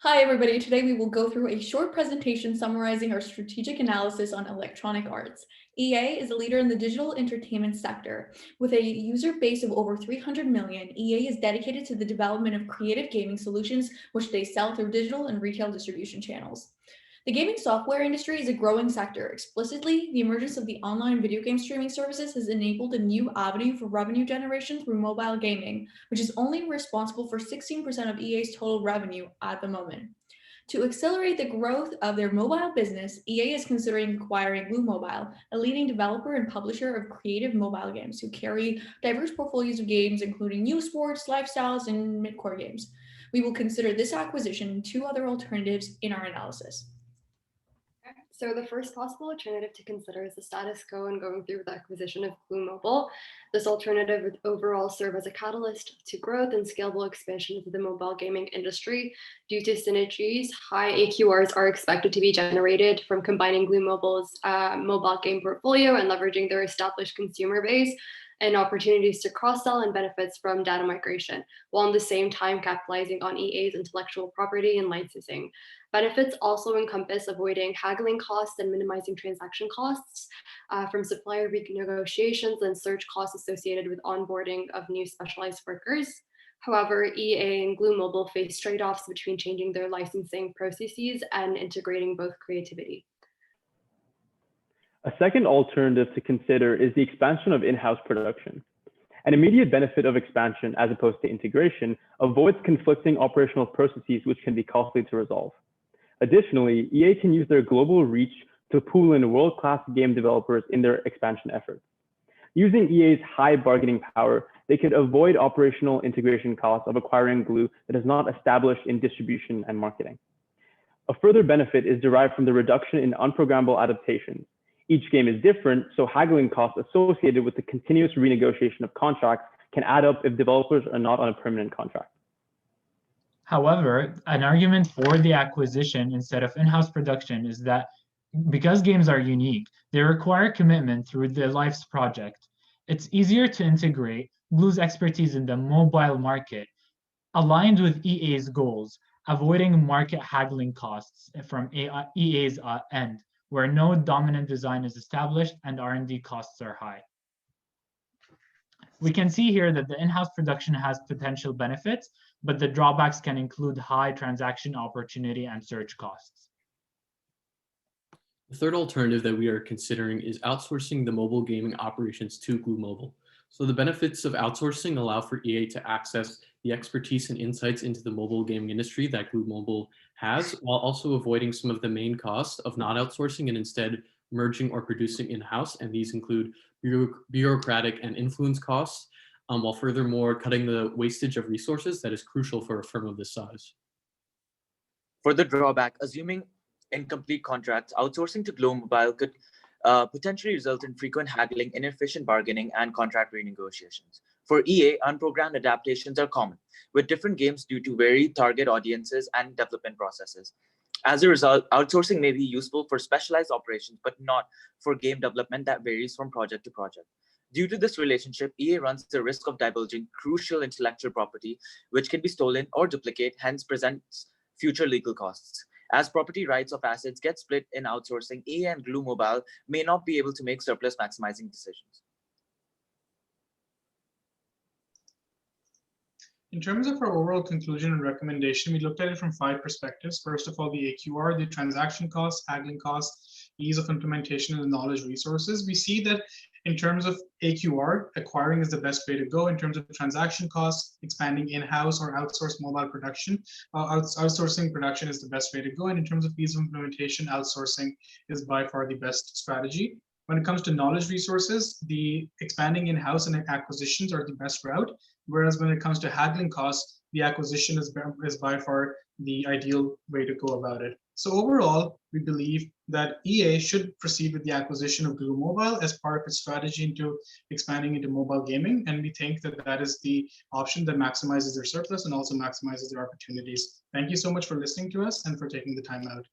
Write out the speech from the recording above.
Hi, everybody. Today we will go through a short presentation summarizing our strategic analysis on Electronic Arts. EA is a leader in the digital entertainment sector. With a user base of over 300 million, EA is dedicated to the development of creative gaming solutions, which they sell through digital and retail distribution channels. The gaming software industry is a growing sector. Explicitly, the emergence of the online video game streaming services has enabled a new avenue for revenue generation through mobile gaming, which is only responsible for 16% of EA's total revenue at the moment. To accelerate the growth of their mobile business, EA is considering acquiring Blue Mobile, a leading developer and publisher of creative mobile games who carry diverse portfolios of games, including new sports, lifestyles, and mid-core games. We will consider this acquisition and two other alternatives in our analysis. So the first possible alternative to consider is the status quo and going through with the acquisition of Blue Mobile. This alternative would overall serve as a catalyst to growth and scalable expansion of the mobile gaming industry. Due to synergies, high AQRs are expected to be generated from combining Blue Mobile's mobile game portfolio and leveraging their established consumer base, and opportunities to cross-sell and benefits from data migration, while at the same time capitalizing on EA's intellectual property and licensing. Benefits also encompass avoiding haggling costs and minimizing transaction costs from supplier renegotiations and surge costs associated with onboarding of new specialized workers. However, EA and Blue Mobile face trade-offs between changing their licensing processes and integrating both creativity. A second alternative to consider is the expansion of in-house production. An immediate benefit of expansion, as opposed to integration, avoids conflicting operational processes which can be costly to resolve. Additionally, EA can use their global reach to pool in world-class game developers in their expansion efforts. Using EA's high bargaining power, they could avoid operational integration costs of acquiring Blue that is not established in distribution and marketing. A further benefit is derived from the reduction in unprogrammable adaptations. Each game is different, so haggling costs associated with the continuous renegotiation of contracts can add up if developers are not on a permanent contract. However, an argument for the acquisition instead of in-house production is that because games are unique, they require commitment through the life's project. It's easier to integrate Blue's expertise in the mobile market, aligned with EA's goals, avoiding market haggling costs from EA's end, where no dominant design is established and R&D costs are high. We can see here that the in-house production has potential benefits, but the drawbacks can include high transaction opportunity and search costs. The third alternative that we are considering is outsourcing the mobile gaming operations to Blue Mobile. So the benefits of outsourcing allow for EA to access the expertise and insights into the mobile gaming industry that Blue Mobile has, while also avoiding some of the main costs of not outsourcing and instead merging or producing in-house. And these include bureaucratic and influence costs, while furthermore cutting the wastage of resources that is crucial for a firm of this size. For the drawback, assuming incomplete contracts, outsourcing to Blue Mobile could potentially result in frequent haggling, inefficient bargaining, and contract renegotiations. For EA, unprogrammed adaptations are common, with different games due to varied target audiences and development processes. As a result, outsourcing may be useful for specialized operations, but not for game development that varies from project to project. Due to this relationship, EA runs the risk of divulging crucial intellectual property, which can be stolen or duplicate, hence presents future legal costs. As property rights of assets get split in outsourcing, EA and Blue Mobile may not be able to make surplus maximizing decisions. In terms of our overall conclusion and recommendation, we looked at it from 5 perspectives. First of all, the AQR, the transaction costs, haggling costs, ease of implementation, and the knowledge resources. We see that in terms of AQR, acquiring is the best way to go. In terms of transaction costs, expanding in-house or outsourced mobile production, outsourcing production is the best way to go. And in terms of ease of implementation, outsourcing is by far the best strategy. When it comes to knowledge resources, the expanding in-house and acquisitions are the best route. Whereas when it comes to haggling costs, the acquisition is by far the ideal way to go about it. So overall, we believe that EA should proceed with the acquisition of Blue Mobile as part of its strategy into expanding into mobile gaming. And we think that that is the option that maximizes their surplus and also maximizes their opportunities. Thank you so much for listening to us and for taking the time out.